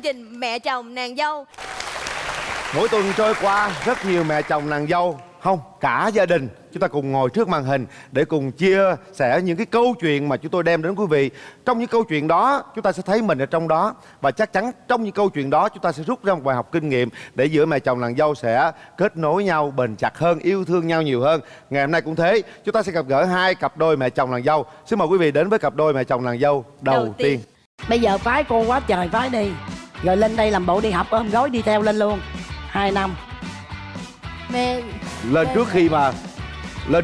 trình Mẹ Chồng Nàng Dâu. Mỗi tuần trôi qua, rất nhiều mẹ chồng nàng dâu, không, cả gia đình chúng ta cùng ngồi trước màn hình để cùng chia sẻ những cái câu chuyện mà chúng tôi đem đến quý vị. Trong những câu chuyện đó, chúng ta sẽ thấy mình ở trong đó. Và chắc chắn trong những câu chuyện đó, chúng ta sẽ rút ra một bài học kinh nghiệm để giữa mẹ chồng nàng dâu sẽ kết nối nhau bền chặt hơn, yêu thương nhau nhiều hơn. Ngày hôm nay cũng thế, chúng ta sẽ gặp gỡ hai cặp đôi mẹ chồng nàng dâu. Xin mời quý vị đến với cặp đôi mẹ chồng nàng dâu đầu tiên. Bây giờ phái cô quá trời phái đi, rồi lên đây làm bộ đi học, ôm gối đi theo lên luôn. 2 năm. Mẹ Lên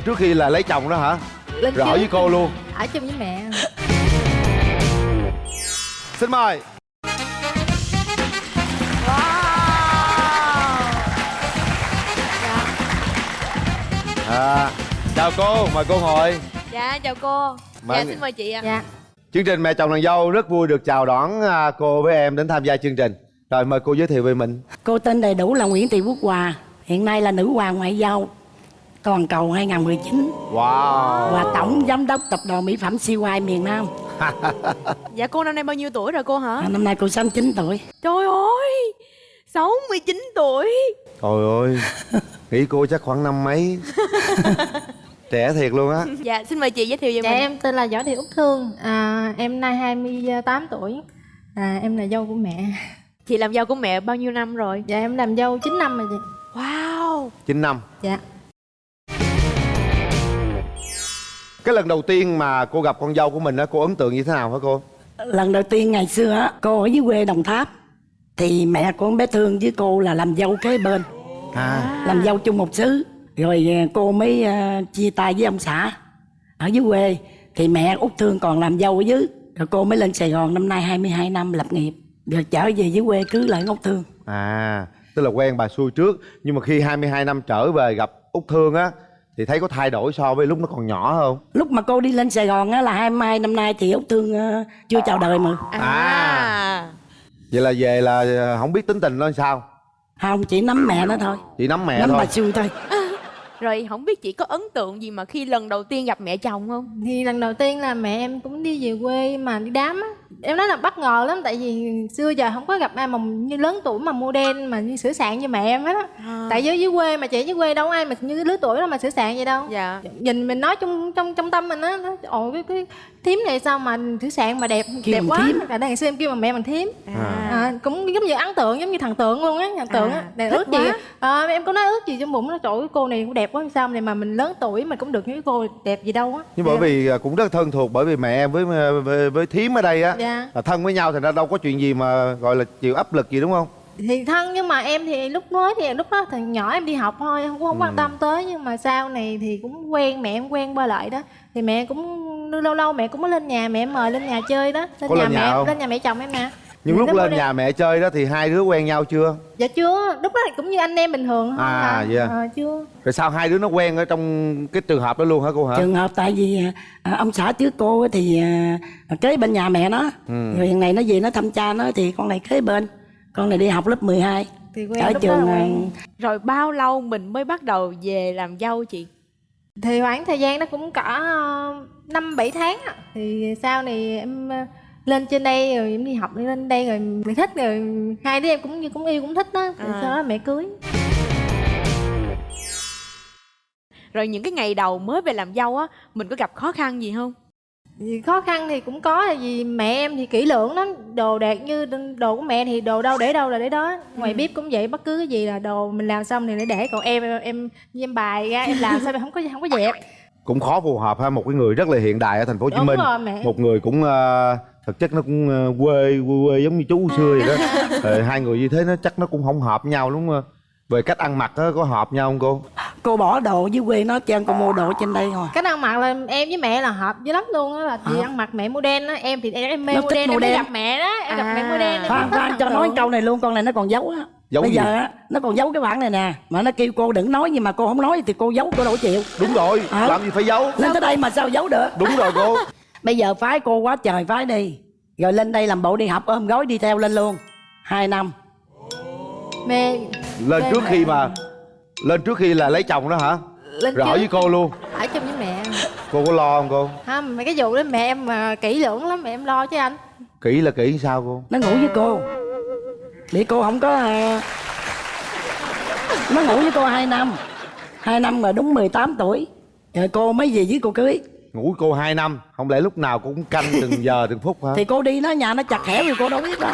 trước khi là lấy chồng đó hả? lên Rồi ở với cô luôn. ở chung với mẹ. Xin mời. Chào cô, mời cô ngồi. Dạ chào cô. Mời. Dạ xin mời chị ạ. Dạ. Chương trình Mẹ Chồng Nàng Dâu rất vui được chào đón cô với em đến tham gia chương trình. Rồi mời cô giới thiệu về mình. Cô tên đầy đủ là Nguyễn Thị Quốc Hòa, hiện nay là nữ hoàng ngoại giao toàn cầu 2019 Wow. và tổng giám đốc tập đoàn mỹ phẩm CY miền Nam. Dạ cô năm nay bao nhiêu tuổi rồi cô hả? Năm nay cô 69 tuổi. Trời ơi 69 tuổi. Trời ơi, nghĩ cô chắc khoảng năm mấy. Trẻ thiệt luôn á. Dạ xin mời chị giới thiệu về Dạ mình. em tên là Võ Thị Úc Thương, em nay 28 tuổi, em là dâu của mẹ. Chị làm dâu của mẹ bao nhiêu năm rồi? Dạ em làm dâu 9 năm rồi chị. Wow. 9 năm. Dạ. Cái lần đầu tiên mà cô gặp con dâu của mình á, cô ấn tượng như thế nào hả cô? Lần đầu tiên ngày xưa á, cô ở dưới quê Đồng Tháp, thì mẹ của con bé Thương với cô là làm dâu kế bên, làm dâu chung một xứ. Rồi cô mới chia tay với ông xã ở dưới quê, thì mẹ Út Thương còn làm dâu ở dưới. Rồi cô mới lên Sài Gòn, năm nay 22 năm lập nghiệp, rồi trở về dưới quê cưới lại Út Thương. Tức là quen bà xui trước. Nhưng mà khi 22 năm trở về gặp Út Thương á, thì thấy có thay đổi so với lúc nó còn nhỏ không? Lúc mà cô đi lên Sài Gòn á là 22 năm nay thì Út Thương chưa chào đời mà. Vậy là về là không biết tính tình nó sao? Không, chỉ nắm mẹ nó thôi. Chỉ nắm mẹ Nắm thôi. bà xui thôi. Rồi không biết chị có ấn tượng gì mà khi lần đầu tiên gặp mẹ chồng không? Thì lần đầu tiên là mẹ em cũng đi về quê mà đi đám á. Em nói là bất ngờ lắm, tại vì xưa giờ không có gặp ai mà như lớn tuổi mà model mà như sửa soạn như mẹ em hết á. Tại dưới quê mà chị dưới quê đâu có ai mà như cái lứa tuổi đó mà sửa soạn vậy đâu. Dạ. Nhìn mình nói trong tâm mình á, nói ồ cái thím này sao mà sửa soạn mà đẹp Kêu đẹp bằng quá. thím. Cả đây ngày xưa em kêu bằng mẹ bằng thím. Cũng giống như ấn tượng, giống như thần tượng luôn á, thần tượng á. Để ước gì em có nói ước gì trong bụng nó, trời ơi cô này cũng đẹp quá sao này mà mình lớn tuổi mà cũng được như cái cô đẹp gì đâu á. Nhưng bởi vì cũng rất thân thuộc, bởi vì mẹ em với thím ở đây á, Dạ. là thân với nhau, thì ra đâu có chuyện gì mà gọi là chịu áp lực gì đúng không? Thì thân, nhưng mà em thì lúc đó thì nhỏ em đi học thôi, không quan tâm tới. Nhưng mà sau này thì cũng quen, mẹ em quen qua lại đó, thì mẹ cũng lâu lâu mẹ cũng có lên nhà, mẹ em mời lên nhà chơi đó. Có lên nhà không? Lên nhà mẹ chồng em nè. Nhưng lúc lên nhà mẹ chơi đó thì hai đứa quen nhau chưa? Dạ chưa, lúc đó thì cũng như anh em bình thường thôi. Vậy Chưa. Rồi sao hai đứa nó quen ở trong cái trường hợp đó luôn hả cô hả? Trường hợp tại vì ông xã trước cô thì kế bên nhà mẹ nó. Rồi hiện này nó về nó thăm cha nó, thì con này kế bên. Con này đi học lớp 12 Thì quen ở lúc trường. đó là quen. Rồi bao lâu mình mới bắt đầu về làm dâu chị? Thì khoảng thời gian nó cũng cỡ 5-7 tháng á. Thì sau này em lên trên đây rồi em đi học, đi lên đây rồi mình thích, rồi hai đứa em cũng yêu cũng thích đó. Thì sau đó mẹ cưới. Rồi những cái ngày đầu mới về làm dâu á, mình có gặp khó khăn gì không? Thì khó khăn thì cũng có, tại vì mẹ em thì kỹ lưỡng lắm, đồ đạc như đồ của mẹ thì đồ đâu để đâu là để đó. Ngoài bếp cũng vậy, bất cứ cái gì là đồ mình làm xong thì để, còn em bài ra em làm sao em không có dẹp. Cũng khó phù hợp ha, một cái người rất là hiện đại ở thành phố Hồ Chí Minh. Đúng rồi, mẹ. Một người cũng thực chất nó cũng quê giống như chú xưa vậy đó. Rồi hai người như thế nó chắc nó cũng không hợp nhau đúng không? Về cách ăn mặc có hợp nhau không cô? Cô bỏ đồ dưới quê nó trơn, cô mua đồ trên đây thôi. Cách ăn mặc là em với mẹ là hợp dữ lắm luôn á, là thì ăn mặc mẹ model á, em thì em mê Nó thích model, em mới model. gặp mẹ đó, em gặp mẹ model em Khoan mới cho ấn nói tượng. câu này luôn, con này nó còn giấu á. Giấu Bây gì? giờ á, nó còn giấu cái bản này nè. Mà nó kêu cô đừng nói, nhưng mà cô không nói thì cô giấu, cô đâu có chịu. Đúng rồi, làm gì phải giấu. Lên tới đây mà sao giấu được. Đúng rồi cô. Bây giờ phái cô quá trời phái đi, rồi lên đây làm bộ đi học, ôm gối đi theo lên luôn. 2 năm. Mẹ Lên trước khi là lấy chồng đó hả? lên Rồi ở với cô luôn. ở chung với mẹ. Cô có lo không cô? Không, mấy cái vụ đó mẹ em mà kỹ lưỡng lắm, mẹ em lo chứ anh. Kỹ là kỹ sao cô? Nó ngủ với cô. Bị cô không có nó ngủ với cô 2 năm. 2 năm rồi đúng 18 tuổi rồi cô mới về với cô cưới. Ngủ cô 2 năm, không lẽ lúc nào cũng canh từng giờ từng phút hả? Thì cô đi nó nhà nó chặt hẻo thì cô đâu biết đâu.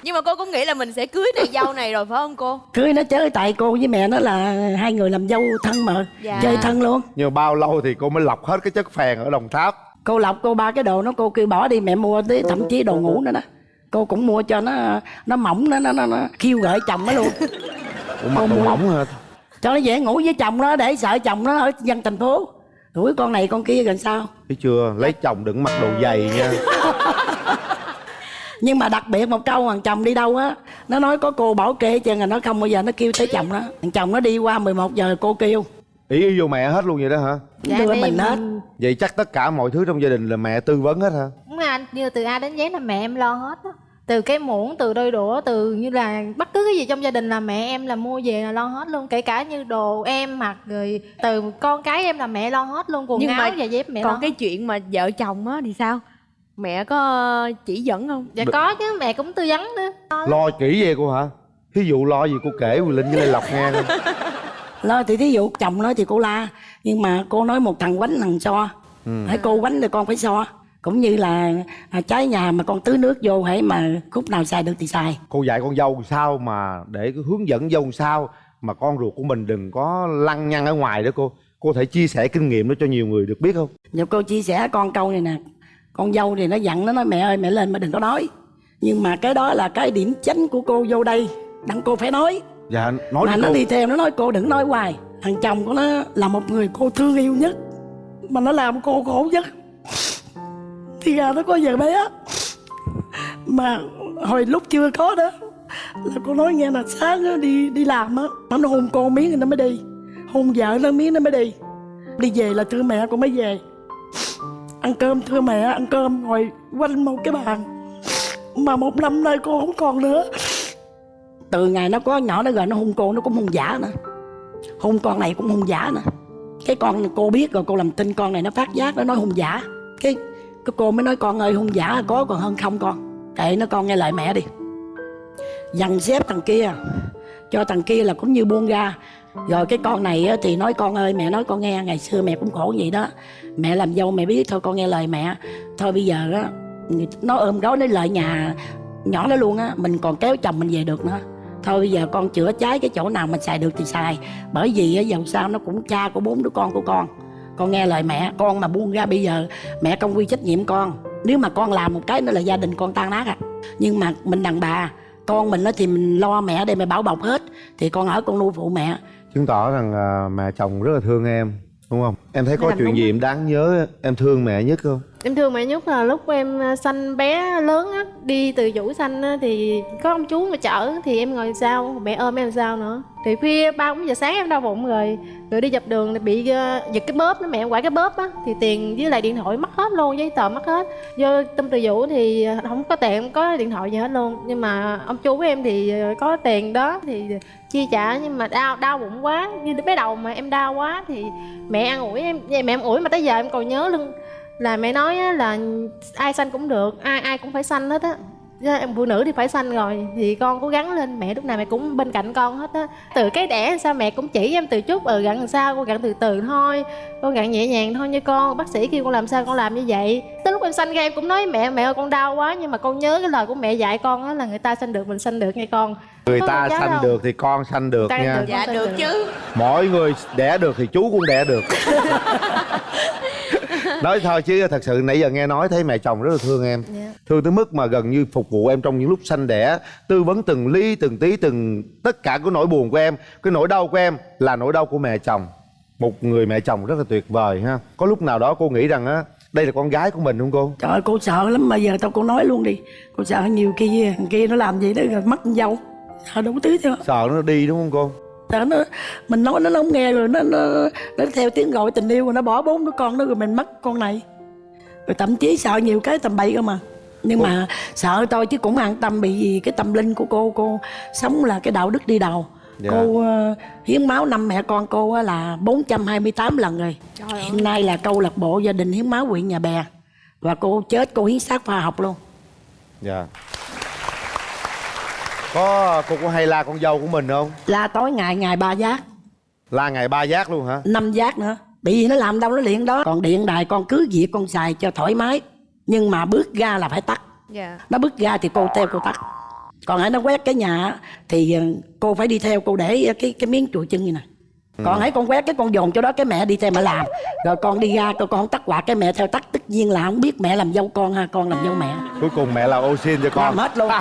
Nhưng mà cô cũng nghĩ là mình sẽ cưới nàng dâu này rồi phải không cô? Cưới nó chứ tại cô với mẹ nó là hai người làm dâu thân mà. Dạ. Chơi thân luôn. Nhưng mà bao lâu thì cô mới lọc hết cái chất phèn ở Đồng Tháp? Cô lọc cô 3 cái đồ nó cô kêu bỏ đi, mẹ mua tới thậm chí đồ ngủ nữa đó. Cô cũng mua cho nó mỏng, nó khiêu gợi chồng nó luôn. Ủa mặc đồ mỏng hả? Cho nó dễ ngủ với chồng nó, để sợ chồng nó ở dân thành phố đuổi con này con kia gần sao. Thấy chưa, lấy chồng đừng mặc đồ dày nha. Nhưng mà đặc biệt một câu, thằng chồng đi đâu á nó nói có cô bảo kê chứ nó không bao giờ nó kêu tới chồng nó. Thằng chồng nó đi qua 11 giờ cô kêu. Ý vô mẹ hết luôn vậy đó hả? Dạ, Đưa em- mình hết. Vậy chắc tất cả mọi thứ trong gia đình là mẹ tư vấn hết hả? Đúng rồi anh, như từ A đến Z là mẹ em lo hết á. Từ cái muỗng, từ đôi đũa, từ như là bất cứ cái gì trong gia đình là mẹ em là mua về là lo hết luôn. Kể cả như đồ em mặc, rồi từ con cái em là mẹ lo hết luôn. Quần áo và dép mẹ lo còn hết. cái chuyện mà vợ chồng á thì sao? Mẹ có chỉ dẫn không? Dạ có chứ, mẹ cũng tư vấn nữa. Lo kỹ về cô hả? Thí dụ lo gì cô kể Quyền Linh với Lê Lộc nghe coi. Lo thì thí dụ chồng nói thì cô la. Nhưng mà cô nói một thằng quánh thằng so. Hãy cô quánh thì con phải so. Cũng như là trái nhà mà con tưới nước vô, hãy mà khúc nào xài được thì xài. Cô dạy con dâu sao mà để hướng dẫn dâu sao mà con ruột của mình đừng có lăng nhăng ở ngoài đó cô. Cô thể chia sẻ kinh nghiệm đó cho nhiều người được biết không? Giờ cô chia sẻ con câu này nè. Con dâu thì nó giận, nó nói mẹ ơi mẹ lên mà đừng có nói. Nhưng mà cái đó là cái điểm chánh của cô vô đây, đặng cô phải nói. Dạ nói Mà đi nó cô. đi theo nó nói cô đừng nói hoài. Thằng chồng của nó là một người cô thương yêu nhất, mà nó làm cô khổ nhất. Thì ra nó có vợ bé, mà hồi lúc chưa có đó là cô nói nghe là sáng nó đi làm á, nó hôn cô miếng thì nó mới đi, hôn vợ nó miếng nó mới đi. Đi về là thưa mẹ cô mới về. Ăn cơm thưa mẹ ăn cơm, ngồi quanh một cái bàn. Mà 1 năm nay cô không còn nữa. Từ ngày nó có nhỏ nó rồi nó hôn cô, nó cũng hôn giả nữa. Hôn con này cũng hôn giả nữa. Cái con này cô biết rồi, cô làm tin con này nó phát giác, nó nói hôn giả. Cái cô mới nói con ơi hôn giả có còn hơn không con. Kệ nó con nghe lời mẹ đi. Dằn xếp thằng kia, cho thằng kia là cũng như buông ra. Rồi cái con này thì nói con ơi mẹ nói con nghe, ngày xưa mẹ cũng khổ vậy đó. Mẹ làm dâu mẹ biết thôi con nghe lời mẹ. Thôi bây giờ á nó ôm gói nó lợi nhà nhỏ nó luôn á, mình còn kéo chồng mình về được nữa. Thôi bây giờ con chữa cháy cái chỗ nào mình xài được thì xài. Bởi vì á dầu sao nó cũng cha của 4 đứa con của con nghe lời mẹ. Con mà buông ra bây giờ mẹ không quy trách nhiệm con. Nếu mà con làm một cái nữa là gia đình con tan nát à. Nhưng mà mình đàn bà, con mình thì mình lo mẹ để mẹ bảo bọc hết. Thì con ở con nuôi phụ mẹ. Chứng tỏ rằng mẹ chồng rất là thương em, đúng không? Em thấy có làm chuyện đúng gì em đáng nhớ, em thương mẹ nhất không? Em thương mẹ nhất là lúc em sanh bé lớn á, đi từ Vũ sanh á, thì có ông chú mà chở thì em ngồi sau, mẹ ôm em sau nữa. Thì khuya 3-4 giờ sáng em đau bụng rồi đi dọc đường bị giật cái bóp đó, mẹ em quải cái bóp á, thì tiền với lại điện thoại mất hết luôn, giấy tờ mất hết. Vô tâm từ Vũ thì không có tiền, không có điện thoại gì hết luôn. Nhưng mà ông chú của em thì có tiền đó thì chi trả, nhưng mà đau bụng quá, như bé đầu mà em đau quá thì mẹ an ủi em, mẹ em ủi mà tới giờ em còn nhớ lưng. Là mẹ nói á, là ai sanh cũng được, ai cũng phải sanh hết á. Em phụ nữ thì phải sanh rồi, thì con cố gắng lên, mẹ lúc nào mẹ cũng bên cạnh con hết á. Từ cái đẻ sao mẹ cũng chỉ em từ chút, gặn làm sao con gặn từ từ thôi, con gặn nhẹ nhàng thôi nha con, bác sĩ kêu con làm sao con làm như vậy. Tới lúc em sanh ra em cũng nói mẹ ơi con đau quá, nhưng mà con nhớ cái lời của mẹ dạy con á, là người ta sanh được mình sanh được nghe con. Người Có ta con cháu sanh đâu. được thì con sanh được Ta nha. được. Dạ Con được được. chứ. Mỗi người đẻ được thì chú cũng đẻ được. Nói thôi chứ thật sự nãy giờ nghe nói thấy mẹ chồng rất là thương em. Dạ. Thương tới mức mà gần như phục vụ em trong những lúc sanh đẻ, tư vấn từng ly từng tí từng tất cả cái nỗi buồn của em, cái nỗi đau của em là nỗi đau của mẹ chồng. Một người mẹ chồng rất là tuyệt vời ha. Có lúc nào đó cô nghĩ rằng á đây là con gái của mình không cô? Trời ơi cô sợ lắm, mà giờ tao cô nói luôn đi. Cô sợ nhiều khi thằng kia nó làm gì đó rồi mất con dâu. Sợ đủ thứ theo. Sợ nó đi đúng không cô? Sợ nó, mình nói nó không nghe rồi nó theo tiếng gọi tình yêu rồi nó bỏ 4 đứa con đó rồi mình mất con này. Rồi thậm chí sợ nhiều cái tầm bậy cơ mà. Nhưng mà sợ thôi chứ cũng an tâm, vì cái tâm linh của cô sống là cái đạo đức đi đầu. Dạ. Cô hiến máu năm mẹ con cô là 428 lần rồi. Hiện nay là câu lạc bộ gia đình hiến máu huyện Nhà Bè Và cô chết cô hiến xác khoa học luôn. Dạ. Cô có hay la con dâu của mình không? La tối ngày, ngày 3 giác. La ngày 3 giác luôn hả? 5 giác nữa. Bởi vì nó làm đâu nó liền đó. Còn điện đài con cứ việc con xài cho thoải mái. Nhưng mà bước ra là phải tắt. Dạ. Nó bước ra thì cô theo cô tắt. Còn ở nó quét cái nhà thì cô phải đi theo cô để cái miếng chùi chân như nè. Còn hãy con quét cái con dồn cho đó cái mẹ đi theo mẹ làm. Rồi con đi ra con không tắt quạt cái mẹ theo tắt. Tất nhiên là không biết mẹ làm dâu con ha, con làm dâu mẹ. Cuối cùng mẹ là ô xin cho con. Làm hết luôn.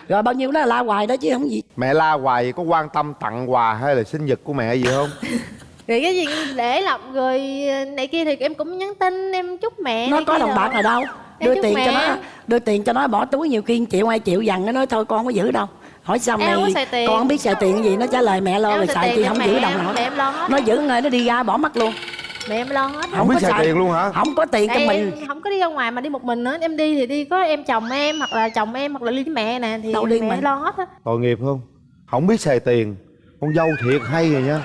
Rồi bao nhiêu đó là la hoài đó chứ không gì. Mẹ la hoài có quan tâm tặng quà hay là sinh nhật của mẹ gì không? Rồi cái gì để lọc rồi này kia thì em cũng nhắn tin em chúc mẹ. Nó có đồng bạc nào đâu. Em Đưa chúc tiền mẹ. cho nó, đưa tiền cho nó bỏ túi nhiều khi 1 triệu 2 triệu dằn nó nói thôi con không có giữ đâu. Hỏi xong Em không có này xài tiền. con không biết xài tiền gì, nó trả lời mẹ lo Em rồi xài xài tiền thì cho không mẹ giữ đồng em, nào. mẹ em lo hết. Nó giữ người nó đi ra bỏ mất luôn. Mẹ em lo hết. Không biết có xài tiền luôn hả? Không có tiền cho Tại mình. em không có đi ra ngoài mà đi một mình nữa. Em đi thì đi có em chồng em hoặc là chồng em hoặc là đi với mẹ nè thì Đâu đi mẹ mình. lo hết á. Tội nghiệp không? Không biết xài tiền. Con dâu thiệt hay rồi nha.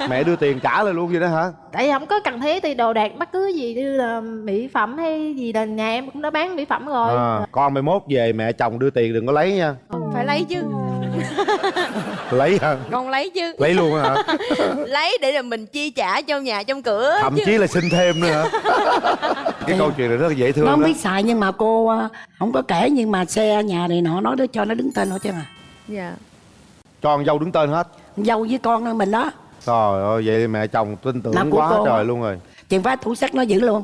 Mẹ đưa tiền trả lại luôn vậy đó hả? Tại vì không có cần thiết thì đồ đạc bất cứ gì như là mỹ phẩm hay gì là nhà em cũng đã bán mỹ phẩm rồi. Con mai mốt về mẹ chồng đưa tiền đừng có lấy nha. Phải lấy chứ. Lấy hả? Con lấy chứ. Lấy luôn hả? Lấy để là mình chi trả trong nhà trong cửa Thậm chứ. chí là xin thêm nữa hả? Cái câu chuyện này rất là dễ thương Nó không đó. biết xài nhưng mà cô không có kể, nhưng mà xe nhà này nọ nó cho nó đứng tên thôi chứ mà. Dạ. Cho con dâu đứng tên hết. Dâu với con mình đó. Trời ơi, vậy thì mẹ chồng tin tưởng Là của quá cô. trời luôn rồi. Chừng phá tủ sắt nó giữ luôn.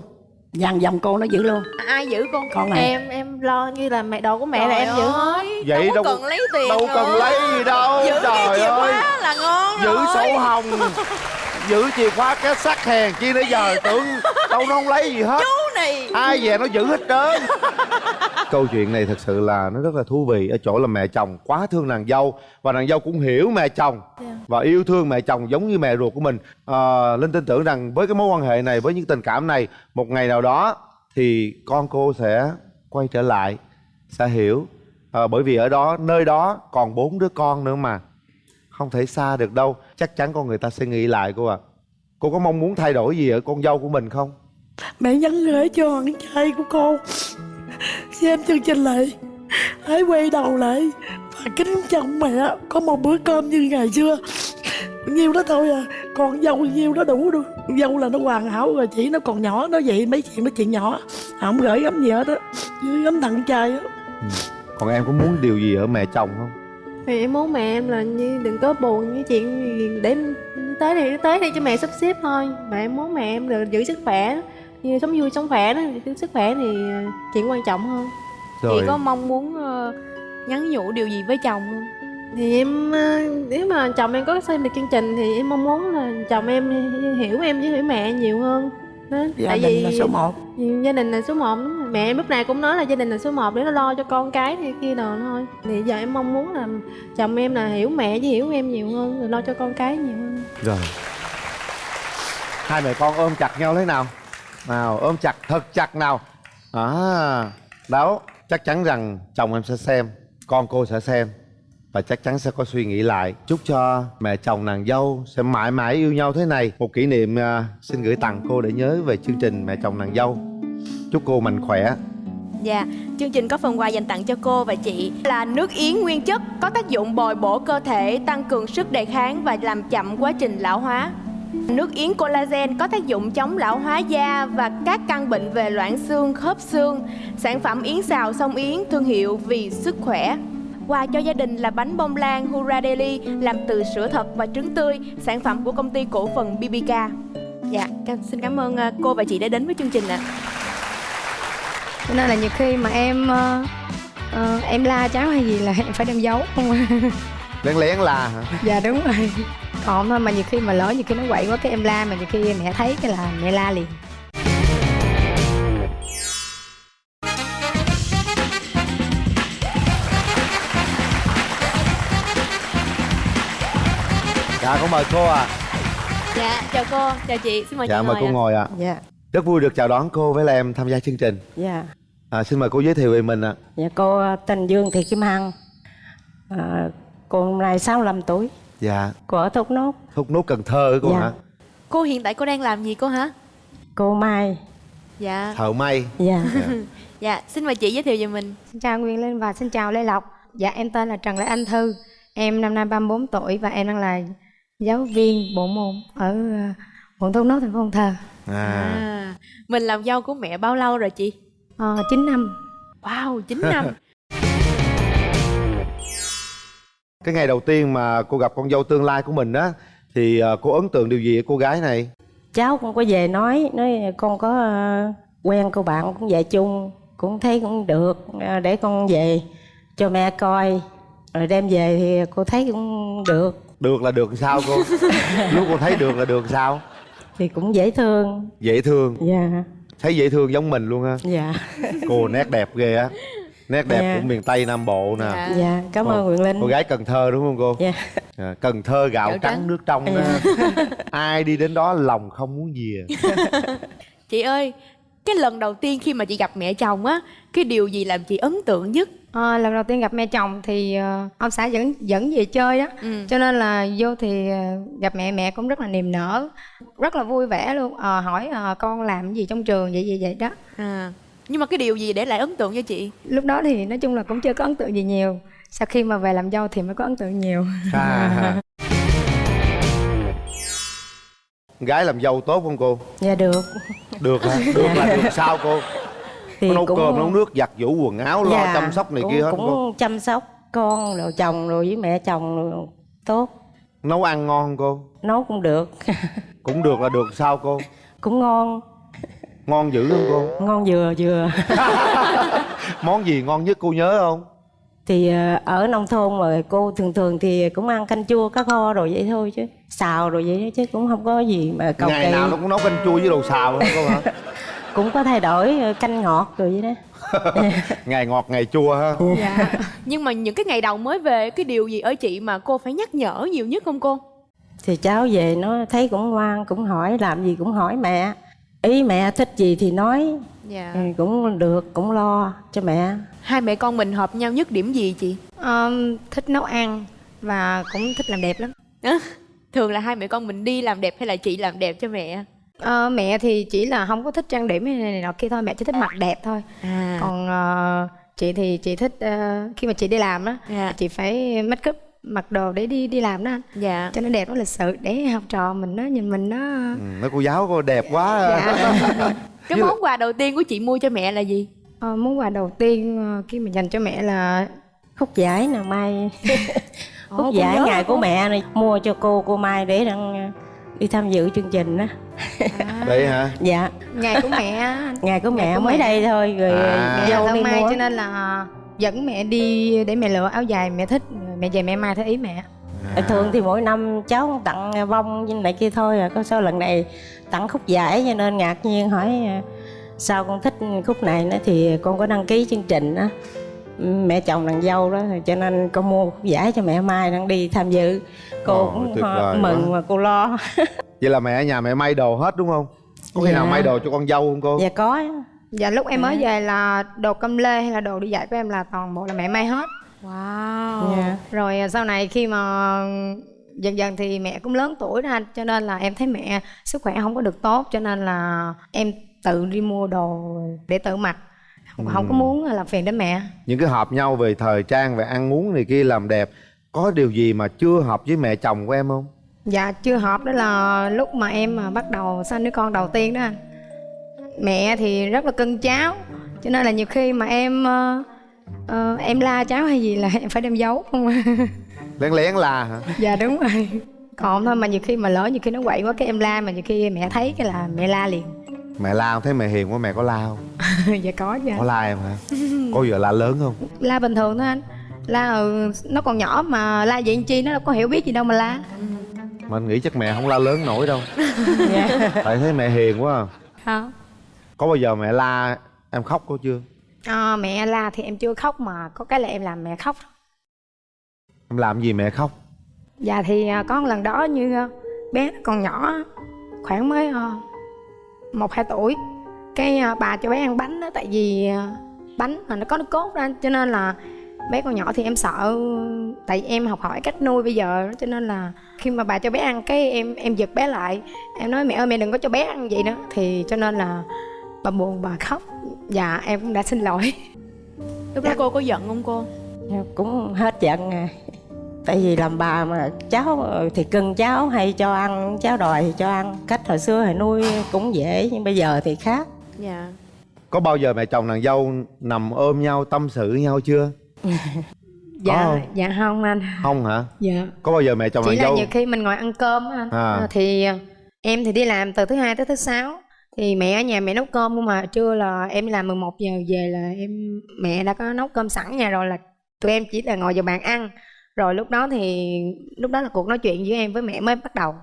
Dàn dòng cô nó giữ luôn. Ai giữ con? Con này. Em lo như là mẹ đồ của mẹ là em giữ hết. Vậy đâu có cần lấy tiền đâu nữa. cần lấy gì đâu. Giữ cái Trời chìa ơi. khóa là ngon Giữ rồi. sổ hồng. Giữ chìa khóa két sắt hèn chi nãy giờ tưởng đâu nó không lấy gì hết. Chú này. Ai về nó giữ hết trơn. Câu chuyện này thật sự là nó rất là thú vị ở chỗ là mẹ chồng quá thương nàng dâu và nàng dâu cũng hiểu mẹ chồng và yêu thương mẹ chồng giống như mẹ ruột của mình. Linh tin tưởng rằng với cái mối quan hệ này, với những tình cảm này, một ngày nào đó thì con cô sẽ quay trở lại, sẽ hiểu. Bởi vì ở đó, nơi đó còn 4 đứa con nữa mà, không thể xa được đâu. Chắc chắn con người ta sẽ nghĩ lại cô ạ. Cô có mong muốn thay đổi gì ở con dâu của mình không? Mẹ nhắn gửi cho con trai của cô xem chương trình lại, hãy quay đầu lại và kính chồng mẹ có một bữa cơm như ngày xưa. Nhiêu đó thôi à, còn dâu nhiêu đó đủ rồi. Dâu là nó hoàn hảo rồi, chỉ nó còn nhỏ, nó vậy mấy chuyện nhỏ không gửi gắm gì hết á, gửi gắm thằng trai á. Còn em có muốn điều gì ở mẹ chồng không? Thì em muốn mẹ em là như đừng có buồn với chuyện gì, để tới thì tới đi cho mẹ sắp xếp thôi. Mà em muốn mẹ em được giữ sức khỏe, như sống vui sống khỏe đó, giữ sức khỏe thì chuyện quan trọng hơn. Chị có mong muốn nhắn nhủ điều gì với chồng không? Thì em nếu mà chồng em có xem được chương trình thì em mong muốn là chồng em hiểu em với hiểu mẹ nhiều hơn đó. Gia Tại đình vì là số 1. gia đình là số 1 đúng rồi. Mẹ em lúc nào cũng nói là gia đình là số 1 để nó lo cho con cái thì kia đồ thôi. Thì giờ em mong muốn là chồng em là hiểu mẹ với hiểu em nhiều hơn, rồi lo cho con cái nhiều hơn. Rồi. Hai mẹ con ôm chặt nhau thế nào? Nào, ôm chặt thật chặt nào. Đó, chắc chắn rằng chồng em sẽ xem, con cô sẽ xem và chắc chắn sẽ có suy nghĩ lại. Chúc cho mẹ chồng nàng dâu sẽ mãi mãi yêu nhau thế này. Một kỷ niệm xin gửi tặng cô để nhớ về chương trình Mẹ chồng nàng dâu. Chúc cô mạnh khỏe. Dạ, chương trình có phần quà dành tặng cho cô và chị là nước yến nguyên chất, có tác dụng bồi bổ cơ thể, tăng cường sức đề kháng và làm chậm quá trình lão hóa. Nước yến collagen có tác dụng chống lão hóa da và các căn bệnh về loãng xương, khớp xương. Sản phẩm yến xào sông Yến, thương hiệu vì sức khỏe. Quà cho gia đình là bánh bông lan Hura Daily làm từ sữa thật và trứng tươi, sản phẩm của công ty cổ phần BBK. Dạ, xin cảm ơn cô và chị đã đến với chương trình ạ. Cho nên là nhiều khi mà em la cháu hay gì là em phải đem giấu không à. Lén lén là hả? Dạ đúng rồi. Còn thôi mà nhiều khi mà lỡ nhiều khi nó quậy quá cái em la, mà nhiều khi mẹ thấy cái là mẹ la liền. Dạ, con mời cô ạ. Dạ, chào cô, chào chị, xin mời Dạ, chị mời cô ạ. ngồi ạ. Dạ. Rất vui được chào đón cô với lại em tham gia chương trình. Dạ. Xin mời cô giới thiệu về mình ạ. Dạ, cô tên Dương Thị Kim Hằng. Cô hôm nay 65 tuổi. Dạ. Cô ở Thốt Nốt. Thốt Nốt Cần Thơ cô Dạ. hả? Cô hiện tại cô đang làm gì cô hả? Cô Mai. Dạ. Thợ may. Dạ. Dạ, xin mời chị giới thiệu về mình. Xin chào Nguyên Linh và xin chào Lê Lộc. Dạ em tên là Trần Lê Anh Thư. Em năm nay 34 tuổi và em đang là giáo viên bộ môn ở quận Thốt Nốt, thành phố Cần Thơ. Mình làm dâu của mẹ bao lâu rồi chị? 9 năm. Wow, 9 năm. Cái ngày đầu tiên mà cô gặp con dâu tương lai của mình á, thì cô ấn tượng điều gì ở cô gái này? Cháu cũng có về nói con có quen cô bạn cũng về chung, cũng thấy cũng được, để con về cho mẹ coi, rồi đem về thì cô thấy cũng được. Được là được sao cô? Lúc cô thấy được là được sao? Thì cũng dễ thương. Dễ thương. Dạ. Thấy dễ thương giống mình luôn ha. Dạ. Cô nét đẹp ghê á. Nét đẹp Dạ. của miền Tây Nam Bộ nè. Dạ. Dạ, cảm ơn Nguyễn Linh. Cô gái Cần Thơ đúng không cô? Dạ. Cần Thơ gạo Gạo trắng trắng. nước trong đó. Ai đi đến đó lòng không muốn về. Chị ơi, cái lần đầu tiên khi mà chị gặp mẹ chồng á, cái điều gì làm chị ấn tượng nhất? Lần đầu tiên gặp mẹ chồng thì ông xã dẫn về chơi đó. Cho nên là vô thì gặp mẹ cũng rất là niềm nở, rất là vui vẻ luôn. Hỏi con làm gì trong trường vậy đó. Nhưng mà cái điều gì để lại ấn tượng cho chị? Lúc đó thì nói chung là cũng chưa có ấn tượng gì nhiều. Sau khi mà về làm dâu thì mới có ấn tượng nhiều. Gái làm dâu tốt không cô? Dạ được. Được hả? Được là được sao cô? Thì Có nấu cũng- cơm nấu nước, giặt giũ quần áo, lo Dạ, chăm sóc này cũng, kia hết cũng cô? chăm sóc con rồi chồng rồi với mẹ chồng rồi tốt. Nấu ăn ngon không cô? Nấu cũng được. Cũng được là được sao cô? Cũng ngon. Ngon dữ không cô? Ngon vừa. Món gì ngon nhất cô nhớ không? Thì ở nông thôn rồi cô thường thì cũng ăn canh chua cá kho rồi vậy thôi, chứ xào rồi vậy đó, chứ cũng không có gì mà cầu Ngày kỳ. nào nó cũng nấu canh chua với đồ xào hả cô hả? Cũng có thay đổi canh ngọt rồi vậy đó. Ngày ngọt ngày chua ha. Dạ. Nhưng mà những cái ngày đầu mới về, cái điều gì ở chị mà cô phải nhắc nhở nhiều nhất không cô? Thì cháu về nó thấy cũng ngoan, cũng hỏi, làm gì cũng hỏi mẹ. Ý mẹ thích gì thì nói. Dạ. Cũng được, cũng lo cho mẹ. Hai mẹ con mình hợp nhau nhất điểm gì chị? Thích nấu ăn và cũng thích làm đẹp lắm. Thường là hai mẹ con mình đi làm đẹp hay là chị làm đẹp cho mẹ? Mẹ thì chỉ là không có thích trang điểm hay này nọ kia thôi, mẹ chỉ thích mặc đẹp thôi. Còn chị thì chị thích khi mà chị đi làm á, chị phải make up, mặc đồ để đi làm đó anh. Dạ. Cho nó đẹp, nó lịch sự để học trò mình nó nhìn mình nó. Nói cô giáo cô đẹp quá. Dạ. Cái món quà đầu tiên của chị mua cho mẹ là gì? Món quà đầu tiên khi mà dành cho mẹ là Khúc giải nè Mai. Khúc cô giải nhớ ngày hả của cô? mẹ này, mua cho cô Mai để đang đi tham dự chương trình á. Vậy hả? Dạ. ngày của mẹ á. Ngày của mẹ của mới mẹ. đây thôi rồi. À. Mẹ là Dâu thợ đi may mua. cho nên là dẫn mẹ đi để mẹ lựa áo dài mẹ thích, mẹ về mẹ may theo ý mẹ. Thường thì mỗi năm cháu cũng tặng bông như này kia thôi à. Có sao lần này tặng khúc giải cho nên ngạc nhiên hỏi sao con thích khúc này nữa, thì con có đăng ký chương trình á, mẹ chồng nàng dâu đó, cho nên con mua khúc giải cho mẹ Mai đang đi tham dự. Cô Ồ, cũng tuyệt vời mừng quá. mà cô lo. Vậy là mẹ ở nhà mẹ may đồ hết đúng không? Có khi Dạ. nào may đồ cho con dâu không cô? Dạ có. Dạ lúc em mới về là đồ cơm lê hay là đồ đi dạy của em là toàn bộ là mẹ may hết. Wow. Dạ. Rồi sau này khi mà dần dần thì mẹ cũng lớn tuổi đó anh, cho nên là em thấy mẹ sức khỏe không có được tốt, cho nên là em tự đi mua đồ để tự mặc, không có muốn làm phiền đến mẹ. Những cái hợp nhau về thời trang, về ăn uống này kia làm đẹp, có điều gì mà chưa hợp với mẹ chồng của em không? Dạ chưa hợp, đó là lúc mà em mà bắt đầu sinh đứa con đầu tiên đó anh. Mẹ thì rất là cưng cháu, cho nên là nhiều khi mà em la cháu hay gì là em phải đem giấu không. Lén lén là hả? Dạ đúng rồi. Còn thôi mà nhiều khi mà lỡ nhiều khi nó quậy quá cái em la, mà nhiều khi mẹ thấy cái là mẹ la liền. Mẹ la không? Thấy mẹ hiền quá mẹ có la không? Dạ có chứ. Có la em hả? Có giờ la lớn không? La bình thường thôi anh. La nó còn nhỏ mà la vậy anh chi, nó đâu có hiểu biết gì đâu mà la. Mà anh nghĩ chắc mẹ không la lớn nổi đâu. Dạ. Tại thấy mẹ hiền quá à. Hả? Có bao giờ mẹ la em khóc có chưa? Mẹ la thì em chưa khóc, mà có cái là em làm mẹ khóc. Em làm gì mẹ khóc? Dạ thì có một lần đó như bé nó còn nhỏ, khoảng mới 1-2 tuổi. Cái bà cho bé ăn bánh đó, tại vì bánh mà nó có nước cốt đó anh, cho nên là bé còn nhỏ thì em sợ, tại em học hỏi cách nuôi bây giờ, cho nên là khi mà bà cho bé ăn cái em giật bé lại, em nói mẹ ơi mẹ đừng có cho bé ăn vậy nữa, thì cho nên là bà buồn, bà khóc. Dạ em cũng đã xin lỗi. Lúc đó cô có giận không cô? Cũng hết giận à. Tại vì làm bà mà cháu thì cưng cháu, hay cho ăn, cháu đòi thì cho ăn. Cách hồi xưa thì nuôi cũng dễ, nhưng bây giờ thì khác. Dạ. Có bao giờ mẹ chồng nàng dâu nằm ôm nhau tâm sự với nhau chưa? Dạ, không? dạ không anh. Không hả? Dạ. Có bao giờ mẹ chồng Chỉ nàng là dâu nhiều khi mình ngồi ăn cơm á anh, thì em thì đi làm từ thứ hai tới thứ sáu, thì mẹ ở nhà mẹ nấu cơm, nhưng mà trưa là em đi làm 11 giờ về là mẹ đã có nấu cơm sẵn nhà rồi, là tụi em chỉ là ngồi vào bàn ăn. Rồi lúc đó là cuộc nói chuyện giữa em với mẹ mới bắt đầu.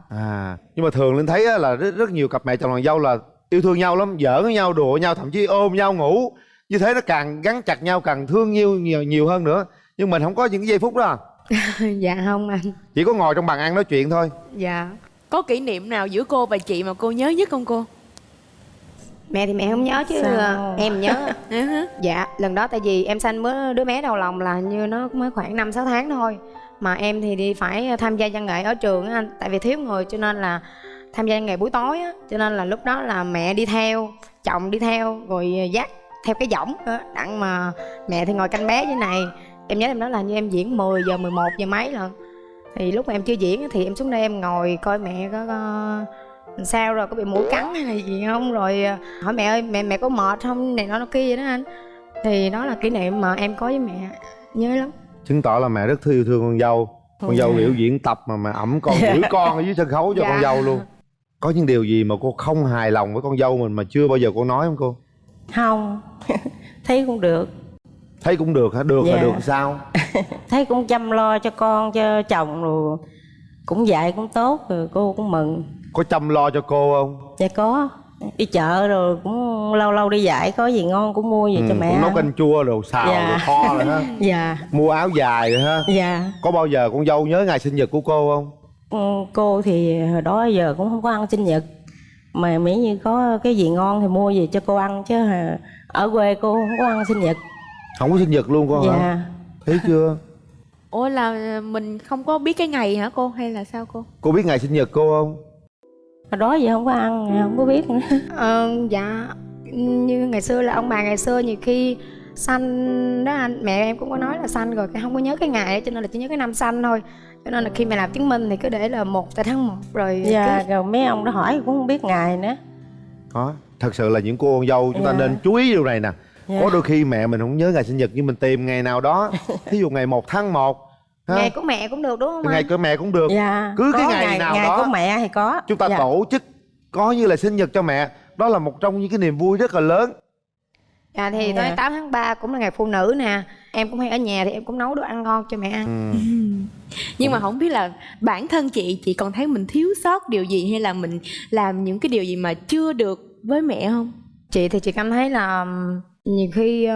Nhưng mà thường Linh thấy á, là rất nhiều cặp mẹ chồng nàng dâu là yêu thương nhau lắm, giỡn với nhau, đùa với nhau, thậm chí ôm nhau ngủ. Như thế nó càng gắn chặt nhau, càng thương nhiều hơn nữa. Nhưng mình không có những cái giây phút đó. Dạ không anh. Chỉ có ngồi trong bàn ăn nói chuyện thôi. Dạ. Có kỷ niệm nào giữa cô và chị mà cô nhớ nhất không cô? Mẹ thì mẹ không nhớ chứ em nhớ. Dạ, lần đó tại vì em sanh mới đứa bé đầu lòng là như nó mới khoảng 5-6 tháng thôi. Mà em thì đi phải tham gia văn nghệ ở trường á anh. Tại vì thiếu người cho nên là tham gia văn nghệ buổi tối á. Cho nên là lúc đó là mẹ đi theo, chồng đi theo, rồi dắt theo cái võng đó, đặng mà mẹ thì ngồi canh bé dưới này. Em nhớ em đó là như em diễn 10 giờ, 11 giờ mấy lần. Thì lúc mà em chưa diễn thì em xuống đây em ngồi coi mẹ có sao rồi, có bị mũi cắn hay là gì không, rồi hỏi mẹ ơi mẹ có mệt không, này nó kia vậy đó anh. Thì đó là kỷ niệm mà em có với mẹ, nhớ lắm. Chứng tỏ là mẹ rất yêu thương con dâu. Con dâu biểu diễn tập mà ẵm con, giữ con ở dưới sân khấu cho con dâu luôn. Có những điều gì mà cô không hài lòng với con dâu mình mà chưa bao giờ cô nói không cô? Không. Thấy cũng được. Thấy cũng được hả? Được là được sao? Thấy cũng chăm lo cho con, cho chồng, rồi cũng dạy cũng tốt, rồi cô cũng mừng. Có chăm lo cho cô không? Dạ có. Đi chợ rồi cũng lâu lâu đi dạy, có gì ngon cũng mua về cho mẹ. Cũng nấu canh chua rồi xào rồi kho rồi ha. Dạ. Mua áo dài rồi ha. Dạ. Có bao giờ con dâu nhớ ngày sinh nhật của cô không? Cô thì hồi đó giờ cũng không có ăn sinh nhật, mà miễn như có cái gì ngon thì mua về cho cô ăn, chứ ở quê cô không có ăn sinh nhật. Không có sinh nhật luôn con hả? Dạ. Thấy chưa? Ủa là mình không có biết cái ngày hả cô, hay là sao cô? Cô biết ngày sinh nhật cô không? Hồi đó giờ không có ăn, không có biết nữa. Dạ, như ngày xưa là ông bà ngày xưa nhiều khi sanh đó anh, mẹ em cũng có nói là sanh rồi cái không có nhớ cái ngày đó, cho nên là chỉ nhớ cái năm sanh thôi. Cho nên là khi mà làm chứng minh thì cứ để là 1 tháng 1 rồi. Dạ, rồi mấy ông đó hỏi cũng không biết ngày nữa. Có, thật sự là những cô con dâu chúng ta nên chú ý điều này nè. Có đôi khi mẹ mình không nhớ ngày sinh nhật, nhưng mình tìm ngày nào đó, thí dụ ngày 1 tháng 1 ha? Ngày của mẹ cũng được đúng không Ngày anh? của mẹ cũng được. Dạ. Cứ cái ngày nào ngày đó của mẹ thì có. chúng ta tổ chức coi như là sinh nhật cho mẹ. Đó là một trong những cái niềm vui rất là lớn. Dạ thì tới 8 tháng 3 cũng là ngày phụ nữ nè. Em cũng hay ở nhà thì em cũng nấu đồ ăn ngon cho mẹ ăn. Nhưng mà không biết là bản thân chị còn thấy mình thiếu sót điều gì, hay là mình làm những cái điều gì mà chưa được với mẹ không? Chị thì chị cảm thấy là nhiều khi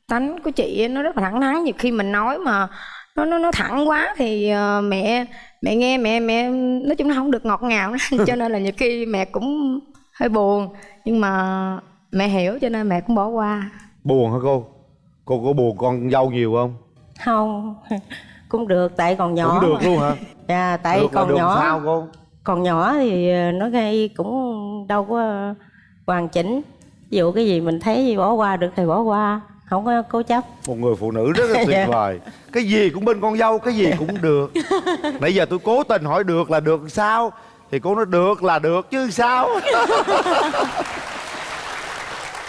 tánh của chị nó rất là thẳng thắn. Nhiều khi mình nói mà nó thẳng quá thì mẹ nghe mẹ nói chung nó không được ngọt ngào nữa. Cho nên là nhiều khi mẹ cũng hơi buồn, nhưng mà mẹ hiểu cho nên mẹ cũng bỏ qua. Buồn hả cô? Cô có buồn con dâu nhiều không? Không. Cũng được, tại còn nhỏ. Cũng được mà. Luôn hả? Dạ, tại được còn nhỏ. Sao cô? Còn nhỏ thì nó gây cũng đâu có hoàn chỉnh. Ví dụ cái gì mình thấy gì bỏ qua được thì bỏ qua, không có cố chấp. Một người phụ nữ rất là tuyệt vời. Cái gì cũng bên con dâu, cái gì cũng được. Nãy giờ tôi cố tình hỏi được là được sao, thì cô nói được là được chứ sao.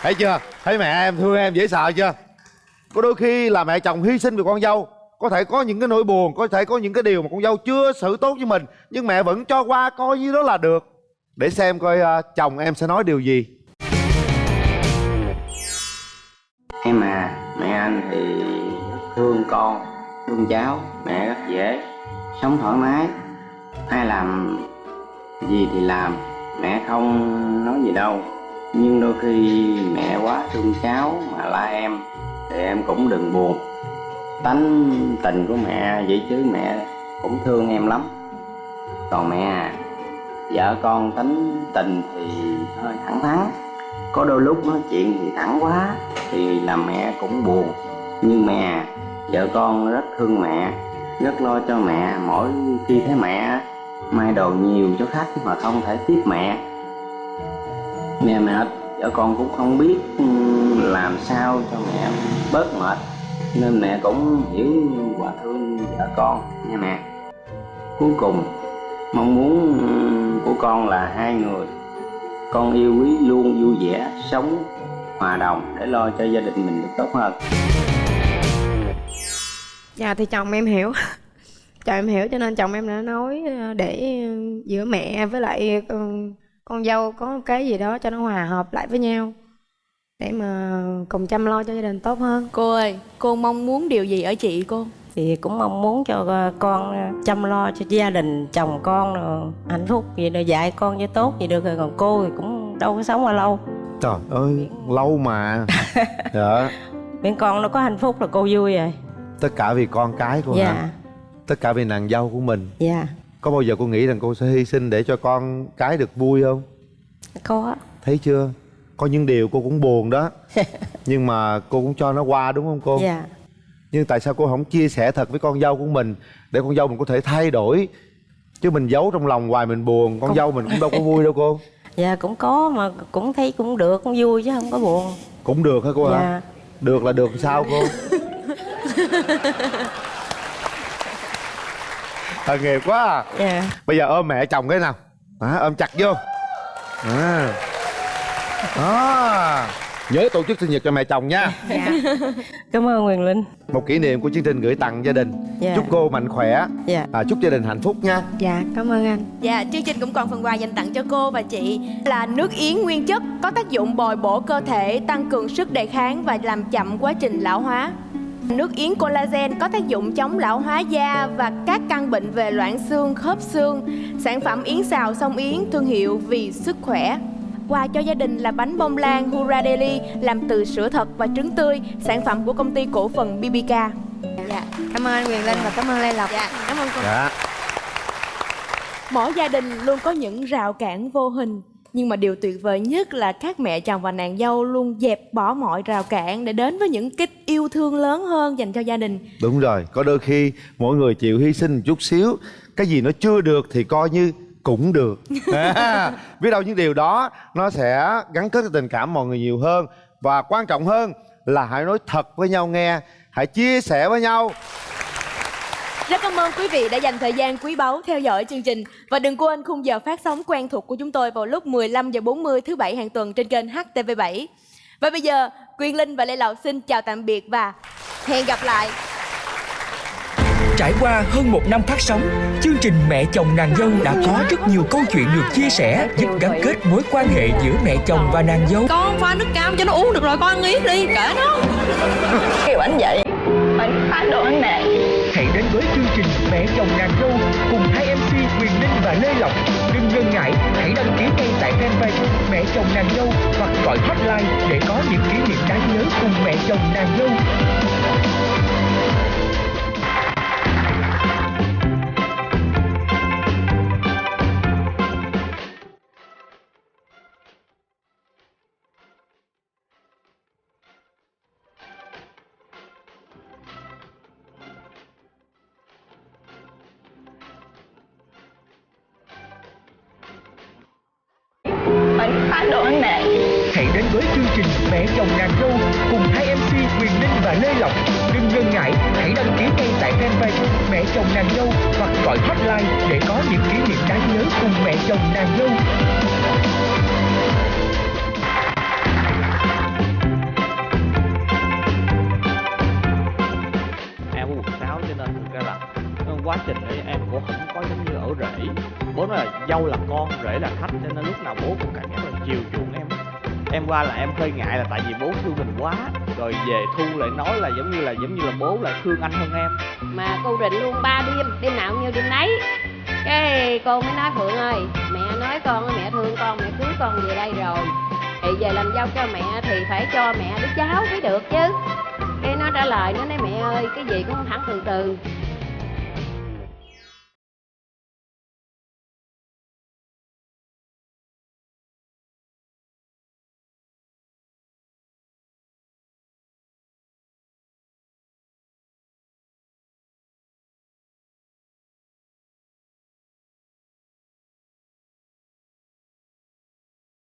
Thấy chưa? Thấy mẹ em thương em dễ sợ chưa? Có đôi khi là mẹ chồng hy sinh vì con dâu, có thể có những cái nỗi buồn, có thể có những cái điều mà con dâu chưa xử tốt với mình, nhưng mẹ vẫn cho qua, coi như đó là được. Để xem coi chồng em sẽ nói điều gì. Em mẹ anh thì thương con, thương cháu, mẹ rất dễ, sống thoải mái, ai làm gì thì làm, mẹ không nói gì đâu. Nhưng đôi khi mẹ quá thương cháu mà la em thì em cũng đừng buồn. Tánh tình của mẹ vậy chứ mẹ cũng thương em lắm. Còn mẹ vợ con tánh tình thì hơi thẳng thắn, có đôi lúc nói chuyện thì thẳng quá thì làm mẹ cũng buồn. Nhưng mẹ, vợ con rất thương mẹ, rất lo cho mẹ. Mỗi khi thấy mẹ may đồ nhiều cho khách mà không thể tiếp mẹ, mẹ mệt, vợ con cũng không biết làm sao cho mẹ bớt mệt, nên mẹ cũng hiểu và thương vợ con nha mẹ. Cuối cùng mong muốn của con là hai người con yêu quý luôn vui vẻ, sống hòa đồng để lo cho gia đình mình được tốt hơn. Dạ thì chồng em hiểu. Chồng em hiểu cho nên chồng em đã nói để giữa mẹ với lại con dâu có cái gì đó cho nó hòa hợp lại với nhau để mà cùng chăm lo cho gia đình tốt hơn. Cô ơi, cô mong muốn điều gì ở chị cô? Thì cũng mong muốn cho con chăm lo cho gia đình chồng con rồi hạnh phúc vậy, rồi dạy con cho tốt vậy được rồi, còn cô thì cũng đâu có sống bao lâu. Trời ơi, lâu mà. Dạ. Miễn con nó có hạnh phúc là cô vui rồi. Tất cả vì con cái của Dạ. hả? Tất cả vì nàng dâu của mình. Dạ. Có bao giờ cô nghĩ rằng cô sẽ hy sinh để cho con cái được vui không? Có. Thấy chưa? Có những điều cô cũng buồn đó. Nhưng mà cô cũng cho nó qua, đúng không cô? Dạ. Nhưng tại sao cô không chia sẻ thật với con dâu của mình để con dâu mình có thể thay đổi? Chứ mình giấu trong lòng hoài mình buồn, con dâu mình cũng đâu có vui đâu cô. Dạ cũng có, mà cũng thấy cũng được, cũng vui chứ không có buồn. Cũng được hả cô hả? Dạ. Được là được sao cô? Tội nghiệp quá à. Dạ. Bây giờ ôm mẹ chồng cái nào. Ôm chặt vô. Nhớ tổ chức sinh nhật cho mẹ chồng nha. Dạ. Cảm ơn Quyền Linh. Một kỷ niệm của chương trình gửi tặng gia đình. Dạ. Chúc cô mạnh khỏe. Dạ. Chúc gia đình hạnh phúc nha. Dạ, cảm ơn anh. Dạ, chương trình cũng còn phần quà dành tặng cho cô và chị là nước yến nguyên chất có tác dụng bồi bổ cơ thể, tăng cường sức đề kháng và làm chậm quá trình lão hóa. Nước yến collagen có tác dụng chống lão hóa da và các căn bệnh về loãng xương, khớp xương. Sản phẩm yến xào Sông Yến, thương hiệu vì sức khỏe. Quà cho gia đình là bánh bông lan Hura Deli làm từ sữa thật và trứng tươi, sản phẩm của công ty cổ phần BBK. Dạ, cảm ơn anh Quyền Linh và cảm ơn Lê Lộc. Dạ, cảm ơn cô. Dạ. Mỗi gia đình luôn có những rào cản vô hình, nhưng mà điều tuyệt vời nhất là các mẹ chồng và nàng dâu luôn dẹp bỏ mọi rào cản để đến với những cái yêu thương lớn hơn dành cho gia đình. Đúng rồi, có đôi khi mỗi người chịu hy sinh một chút xíu, cái gì nó chưa được thì coi như cũng được. Biết đâu những điều đó nó sẽ gắn kết tình cảm mọi người nhiều hơn. Và quan trọng hơn là hãy nói thật với nhau nghe, hãy chia sẻ với nhau. Rất cảm ơn quý vị đã dành thời gian quý báu theo dõi chương trình. Và đừng quên khung giờ phát sóng quen thuộc của chúng tôi vào lúc 15h40 thứ Bảy hàng tuần trên kênh HTV7. Và bây giờ, Quyền Linh và Lê Lộc xin chào tạm biệt và hẹn gặp lại. Trải qua hơn 1 năm phát sóng, chương trình Mẹ chồng nàng dâu đã có rất nhiều câu chuyện được chia sẻ, giúp gắn kết mối quan hệ giữa mẹ chồng và nàng dâu. Con pha nước cam cho nó uống được rồi, con ăn ít đi, kệ nó. Kêu anh vậy, anh phá đồ anh nè. Hãy đến với chương trình Mẹ chồng nàng dâu cùng hai MC Quyền Linh và Lê Lộc. Đừng ngần ngại, hãy đăng ký ngay tại fanpage Mẹ chồng nàng dâu hoặc gọi hotline để có những kỷ niệm đáng nhớ cùng mẹ chồng nàng dâu. Anh phá đồ anh nè. Hãy đến với chương trình Mẹ chồng nàng dâu cùng hai MC Quyền Linh và Lê Lộc. Đừng ngần ngại, hãy đăng ký ngay tại fanpage Mẹ chồng nàng dâu hoặc gọi hotline để có những kỷ niệm đáng nhớ cùng mẹ chồng nàng dâu. Em có quần sáo cho nên thực ra là quá trình ấy em cũng không có giống như ở rể. Bố nói là dâu là con, rể là khách, cho nên lúc nào bố cũng cảm giác là chiều chuộng em. Em qua là em hơi ngại là tại vì bố thương mình quá, rồi về Thu lại nói là giống như là bố lại thương anh hơn em. Mà cô rịnh luôn 3 đêm, đêm nào như đêm nấy. Cái cô mới nói Phượng ơi, mẹ nói con, mẹ thương con, mẹ cưới con về đây rồi, thì về làm dâu cho mẹ thì phải cho mẹ đứa cháu mới được chứ. Cái nó trả lời, nó nói mẹ ơi, cái gì cũng thẳng từ từ,